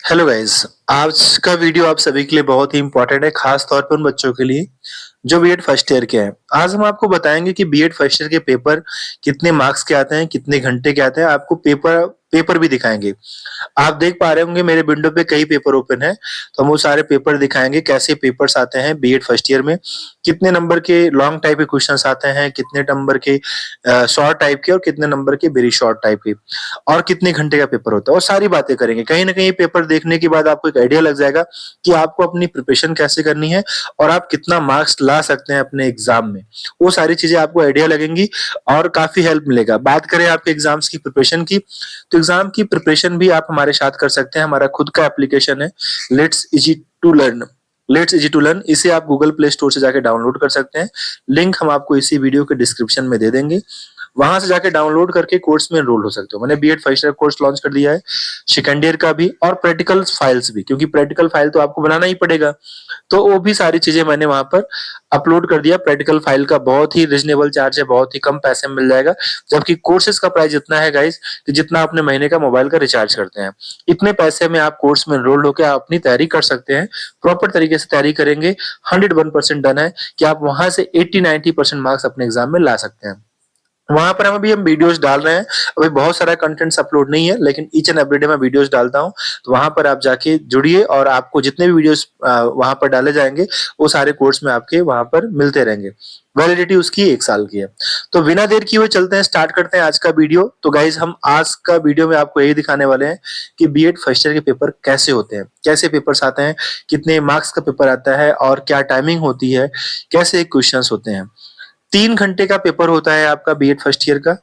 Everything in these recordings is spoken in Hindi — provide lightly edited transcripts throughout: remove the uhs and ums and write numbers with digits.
Hello guys. आज का वीडियो आप सभी के लिए बहुत ही इंपॉर्टेंट है, खास तौर पे उन बच्चों के लिए जो बीएड फर्स्ट ईयर के हैं। आज हम आपको बताएंगे कि बीएड फर्स्ट ईयर के पेपर कितने मार्क्स के आते हैं, कितने घंटे के आते हैं। आपको पेपर पेपर भी दिखाएंगे। आप देख पा रहे होंगे मेरे विंडो पे कई पेपर ओपन है, तो हम वो सारे पेपर दिखाएंगे कैसे पेपर्स आते हैं बीएड फर्स्ट ईयर में, कितने नंबर के लॉन्ग टाइप के क्वेश्चंस आते हैं, कितने नंबर के शॉर्ट टाइप के और कितने नंबर के वेरी शॉर्ट टाइप के, और कितने घंटे का पेपर होता है। वो सारी बातें करेंगे। कहीं ना कहीं पेपर देखने के बाद आपको एक आइडिया लग जाएगा कि आपको अपनी प्रिपरेशन कैसे करनी है और आप कितना मार्क्स ला सकते हैं अपने एग्जाम में। वो सारी चीजें आपको आइडिया लगेंगी और काफी हेल्प मिलेगा। बात करें आपके एग्जाम्स की प्रिपरेशन की, तो एग्जाम की प्रिपरेशन भी आप हमारे साथ कर सकते हैं। हमारा खुद का एप्लीकेशन है let's easy to learn. Let's easy to learn, इसे आप गूगल प्ले स्टोर से जाके डाउनलोड कर सकते हैं। लिंक हम आपको इसी वीडियो के डिस्क्रिप्शन में दे देंगे। वहां से जाके डाउनलोड करके कोर्स में एनरोल हो सकते हो। मैंने BEd first year course launch कर दिया है, सेकंड ईयर का भी और प्रैक्टिकल फाइल्स भी, क्योंकि प्रैक्टिकल फाइल तो आपको बनाना ही पड़ेगा। तो वो भी सारी चीजें मैंने वहां पर अपलोड कर दिया। प्रैक्टिकल फाइल का बहुत ही रिजनेबल चार्ज है, बहुत ही कम पैसे में मिल जाएगा। जबकि कोर्सेज का प्राइस इतना है गाइस कि जितना अपने महीने का मोबाइल का रिचार्ज करते हैं, इतने पैसे में आप कोर्स में एनरोल्ड होकर आप अपनी तैयारी कर सकते हैं। प्रॉपर तरीके से तैयारी करेंगे, 101% डन है कि आप वहां से 80-90% मार्क्स अपने एग्जाम में ला सकते हैं। वहां पर हम वीडियोस डाल रहे हैं। अभी बहुत सारा कंटेंट्स अपलोड नहीं है, लेकिन ईच एंड एवरीडे मैं वीडियोस डालता हूं। तो वहां पर आप जाके जुड़िए और आपको जितने भी वीडियोस वहां पर डाले जाएंगे वो सारे कोर्स में आपके वहां पर मिलते रहेंगे। वैलिडिटी उसकी 1 साल की है। तो बिना देर किए हुए चलते हैं, स्टार्ट करते हैं आज का वीडियो। तो गाइज हम आज का वीडियो में आपको यही दिखाने वाले हैं कि बीएड फर्स्ट ईयर के पेपर कैसे होते हैं, कैसे पेपर्स आते हैं, कितने मार्क्स का पेपर आता है और क्या टाइमिंग होती है, कैसे क्वेश्चन होते हैं। 3 घंटे का पेपर होता है आपका बीएड फर्स्ट ईयर का,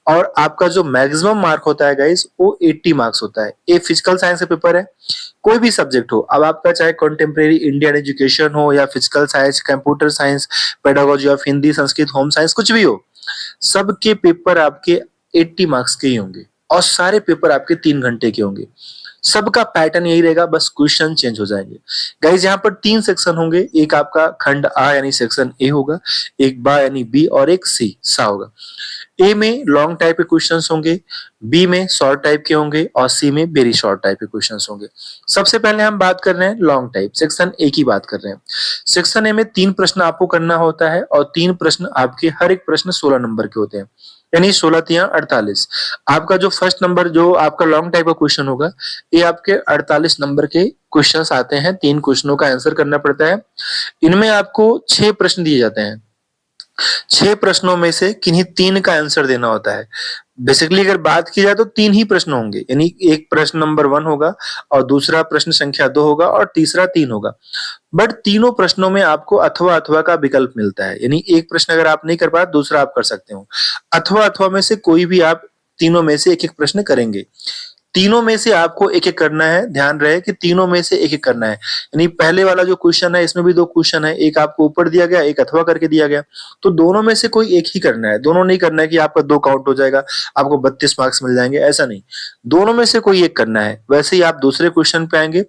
और आपका जो मैक्सिमम मार्क होता है गाइस वो 80 मार्क्स होता है। ये फिजिकल साइंस का पेपर है, कोई भी सब्जेक्ट हो। अब आपका चाहे कंटेम्प्रेरी इंडियन एजुकेशन हो या physical science, computer science, pedagogy of Hindi, Sanskrit, home science, कुछ भी हो, सबके पेपर आपके 80 मार्क्स के ही होंगे और सारे पेपर आपके 3 घंटे के होंगे। सबका पैटर्न यही रहेगा, बस क्वेश्चन चेंज हो जाएंगे। गाइज यहाँ पर 3 सेक्शन होंगे। एक आपका खंड आ यानी सेक्शन ए होगा, एक बा यानी बी और एक सी सा होगा। ए में लॉन्ग टाइप के क्वेश्चंस होंगे, बी में शॉर्ट टाइप के होंगे और सी में वेरी शॉर्ट टाइप के क्वेश्चंस होंगे। सबसे पहले हम बात कर रहे हैं लॉन्ग टाइप, सेक्शन ए की बात कर रहे हैं। सेक्शन ए में 3 प्रश्न आपको करना होता है और 3 प्रश्न आपके, हर एक प्रश्न 16 नंबर के होते हैं, यानी 16 तिया 48। आपका जो फर्स्ट नंबर जो आपका लॉन्ग टाइप का क्वेश्चन होगा, ये आपके 48 नंबर के क्वेश्चंस आते हैं। 3 क्वेश्चनों का आंसर करना पड़ता है। इनमें आपको 6 प्रश्न दिए जाते हैं। 6 प्रश्नों में से किन्हीं 3 का आंसर देना होता है। बेसिकली अगर बात की जाए तो 3 ही प्रश्न होंगे, यानी एक प्रश्न नंबर 1 होगा और दूसरा प्रश्न संख्या 2 होगा और तीसरा 3 होगा। बट तीनों प्रश्नों में आपको अथवा अथवा का विकल्प मिलता है, यानी एक प्रश्न अगर आप नहीं कर पाए दूसरा आप कर सकते हो। अथवा अथवा में से कोई भी आप तीनों में से एक एक प्रश्न करेंगे। तीनों में से आपको एक एक करना है। ध्यान रहे कि तीनों में से एक एक करना है, यानी पहले वाला जो क्वेश्चन है इसमें भी 2 क्वेश्चन है, एक आपको ऊपर दिया गया, एक अथवा करके दिया गया। तो दोनों में से कोई एक ही करना है। दोनों नहीं करना है कि आपका 2 काउंट हो जाएगा, आपको 32 मार्क्स मिल जाएंगे, ऐसा नहीं। दोनों में से कोई एक करना है। वैसे ही आप दूसरे क्वेश्चन पे आएंगे,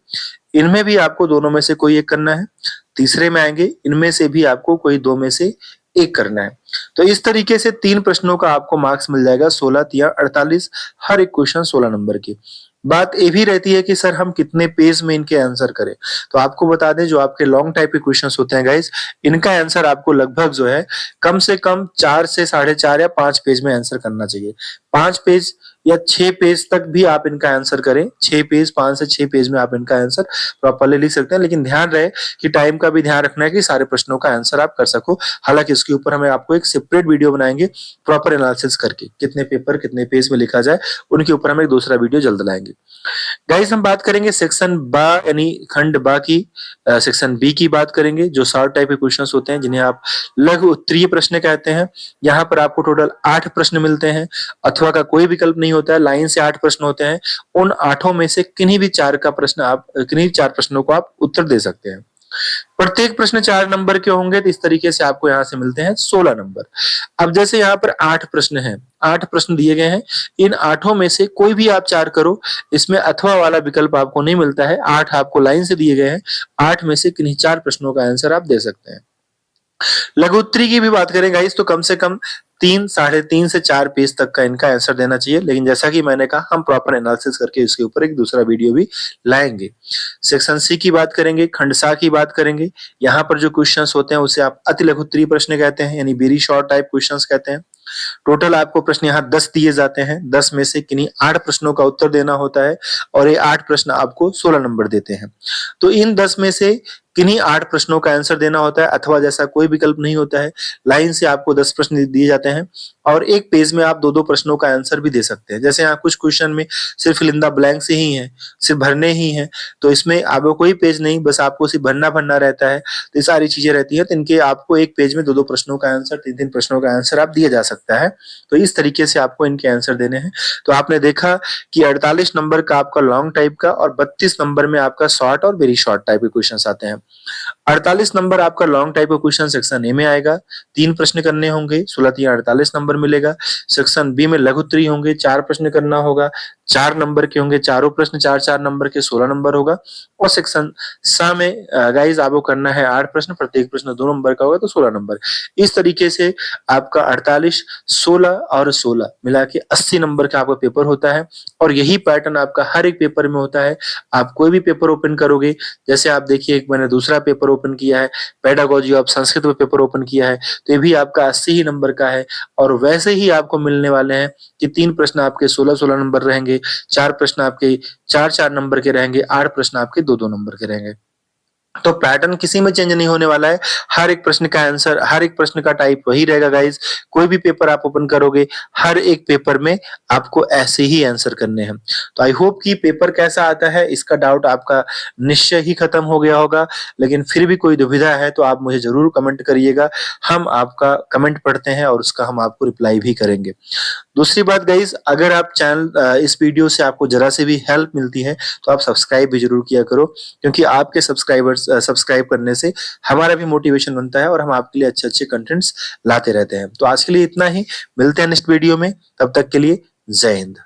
इनमें भी आपको दोनों में से कोई एक करना है। तीसरे में आएंगे, इनमें से भी आपको कोई 2 में से एक करना है। तो इस तरीके से 3 प्रश्नों का आपको मार्क्स मिल जाएगा 16 तिया 48, हर एक क्वेश्चन 16 नंबर की। बात ये भी रहती है कि सर हम कितने पेज में इनके आंसर करें। तो आपको बता दें, जो आपके लॉन्ग टाइप के क्वेश्चंस होते हैं गाइस, इनका आंसर आपको लगभग जो है कम से कम 4 से 4.5 या 5 पेज में आंसर करना चाहिए। 5 पेज या 6 पेज तक भी आप इनका आंसर करें। 6 पेज, 5 से 6 पेज में आप इनका आंसर प्रॉपरली लिख सकते हैं। लेकिन ध्यान रहे कि टाइम का भी ध्यान रखना है कि सारे प्रश्नों का आंसर आप कर सको। हालांकि इसके ऊपर हमें आपको एक सेपरेट वीडियो बनाएंगे प्रॉपर एनालिसिस करके, कितने पेपर कितने पेज में लिखा जाए, उनके ऊपर हम एक दूसरा वीडियो जल्द लाएंगे। गाइस हम बात करेंगे सेक्शन बा यानी खंड बा की, सेक्शन बी की बात करेंगे, जो शॉर्ट टाइप के क्वेश्चंस होते हैं जिन्हें आप लघु उत्तरीय प्रश्न कहते हैं। यहाँ पर आपको टोटल 8 प्रश्न मिलते हैं। अथवा का कोई विकल्प नहीं होता है, लाइन से 8 प्रश्न होते हैं। उन 8 में से किन्हीं भी 4 का प्रश्न आप, किन्हीं 4 प्रश्नों को आप उत्तर दे सकते हैं। प्रत्येक प्रश्न 4 नंबर के होंगे, तो इस तरीके से आपको यहाँ से मिलते हैं 16 नंबर। अब जैसे यहाँ पर 8 प्रश्न हैं, 8 प्रश्न दिए गए हैं, इन 8 में से कोई भी आप 4 करो, इसमें अथवा वाला विकल्प आपको नहीं मिलता है। 8 आपको लाइन से दिए गए हैं, 8 में से किन्हीं 4 प्रश्नों का आंसर आप दे सकते हैं। लघु उत्तरी की भी बात करें गाइस तो कम से कम 3, साढ़े 3 से 4 पेज तक का इनका आंसर देना चाहिए, लेकिन जैसा कि मैंने कहा हम प्रॉपर एनालिसिस करके इसके ऊपर एक दूसरा वीडियो भी लाएंगे। सेक्शन सी की बात करेंगे, खंड सा की बात करेंगे। यहाँ पर जो क्वेश्चंस होते हैं उसे आप अति लघु उत्तरीय प्रश्न कहते हैं, यानी वेरी शॉर्ट टाइप क्वेश्चंस कहते हैं। टोटल आपको प्रश्न यहाँ 10 दिए जाते हैं, 10 में से किन्हीं 8 प्रश्नों का उत्तर देना होता है और ये 8 प्रश्न आपको 16 नंबर देते हैं। तो इन 10 में से किन्हीं 8 प्रश्नों का आंसर देना होता है, अथवा जैसा कोई विकल्प नहीं होता है, लाइन से आपको 10 प्रश्न दिए जाते हैं और एक पेज में आप 2-2 प्रश्नों का आंसर भी दे सकते हैं। जैसे यहाँ कुछ क्वेश्चन में सिर्फ फिल इन द ब्लैंक्स ही है, सिर्फ भरने ही हैं, तो इसमें आपको कोई पेज नहीं, बस आपको सिर्फ भरना रहता है। तो ये सारी चीजें रहती हैं, तो इनके आपको एक पेज में 2-2 प्रश्नों का आंसर, 3-3 प्रश्नों का आंसर आप दिया जा सकता है। तो इस तरीके से आपको इनके आंसर देने हैं। तो आपने देखा कि 48 नंबर का आपका लॉन्ग टाइप का और 32 नंबर में आपका शॉर्ट और वेरी शॉर्ट टाइप के क्वेश्चंस आते हैं। 48 नंबर आपका लॉन्ग टाइप का क्वेश्चन सेक्शन ए में आएगा, 3 प्रश्न करने होंगे, 16 48 नंबर मिलेगा। सेक्शन बी में लघु उत्तरीय होंगे, 4 प्रश्न करना होगा, 4 नंबर के होंगे, चारों प्रश्न 4-4 नंबर के 16 नंबर होगा। और सेक्शन सा में गाइस आपको करना है 8 प्रश्न, प्रत्येक प्रश्न 2 नंबर का होगा, तो 16 नंबर। इस तरीके से आपका 48, 16 और 16 मिला के 80 नंबर का आपका पेपर होता है और यही पैटर्न आपका हर एक पेपर में होता है। आप कोई भी पेपर ओपन करोगे, जैसे आप देखिए एक मैंने दूसरा पेपर ओपन किया है, पेडागोजी ऑफ संस्कृत में पेपर ओपन किया है, तो ये भी आपका 80 ही नंबर का है और वैसे ही आपको मिलने वाले हैं कि 3 प्रश्न आपके 16-16 नंबर रहेंगे, 4 प्रश्न आपके 4-4 नंबर के रहेंगे, 8 प्रश्न आपके 2-2 नंबर के रहेंगे। तो पैटर्न किसी में चेंज नहीं होने वाला है, हर एक प्रश्न का आंसर, हर एक प्रश्न का टाइप वही रहेगा गाइस। कोई भी पेपर आप ओपन करोगे, हर एक पेपर में आपको ऐसे ही आंसर करने हैं। तो आई होप कि पेपर कैसा आता है इसका डाउट आपका निश्चय ही खत्म हो गया होगा, लेकिन फिर भी कोई दुविधा है तो आप मुझे जरूर कमेंट करिएगा, हम आपका कमेंट पढ़ते हैं और उसका हम आपको रिप्लाई भी करेंगे। दूसरी बात गाइस, अगर आप चैनल इस वीडियो से आपको जरा से भी हेल्प मिलती है तो आप सब्सक्राइब भी जरूर किया करो, क्योंकि आपके सब्सक्राइब करने से हमारा भी मोटिवेशन बनता है और हम आपके लिए अच्छे-अच्छे कंटेंट्स लाते रहते हैं। तो आज के लिए इतना ही, मिलते हैं नेक्स्ट वीडियो में, तब तक के लिए जय हिंद।